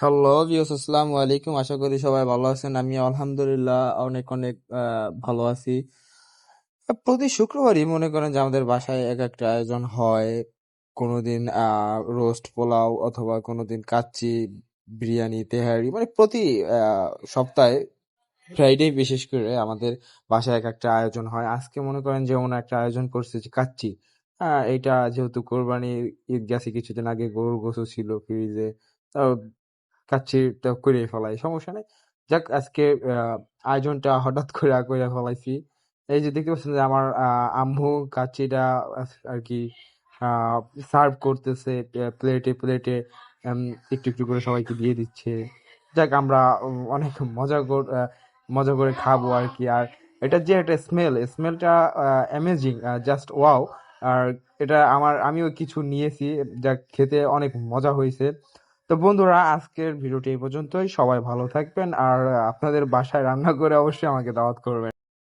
Hello views, আসসালামু আলাইকুম। আশা করি সবাই ভালো আছেন। আমি আলহামদুলিল্লাহ অনেক অনেক ভালো আছি। প্রতি শুক্রবারই মনে করেন যে আমাদের বাসায় এক একটা আয়োজন হয়। কোনোদিন রোস্ট পোলাও, অথবা কোনোদিন কাচ্চি, বিরিয়ানি, তেহারি, মানে প্রতি সপ্তাহে ফ্রাইডে বিশেষ করে আমাদের বাসায় এক একটা আয়োজন হয়। আজকে মনে করেন যেমন একটা আয়োজন করছে যে কাচ্চি। এইটা যেহেতু কোরবানির ঈদ গেছে কিছুদিন আগে, গরুর গোশত ছিল ফ্রিজে, কাচ্ছিটা করে ফেলাই, সমস্যা নেই। যাক, আজকে আয়োজনটা হঠাৎ করে করে ফেলাইছি। এই যে দেখতে পাচ্ছেন যে আমার আম্মু কাচ্ছিটা আর কি সার্ভ করতেছে প্লেটে প্লেটে, একটু একটু করে সবাইকে দিয়ে দিচ্ছে। যাক, আমরা অনেক মজা করে খাবো আর কি। আর এটা যে একটা স্মেলটা অ্যামেজিং, জাস্ট ওয়াও। আর এটা আমিও কিছু নিয়েছি, যা খেতে অনেক মজা হয়েছে। তো বন্ধুরা, আজকের ভিডিওটি এই পর্যন্তই। সবাই ভালো থাকবেন, আর আপনাদের বাসায় রান্না করে অবশ্যই আমাকে দাওয়াত করবেন।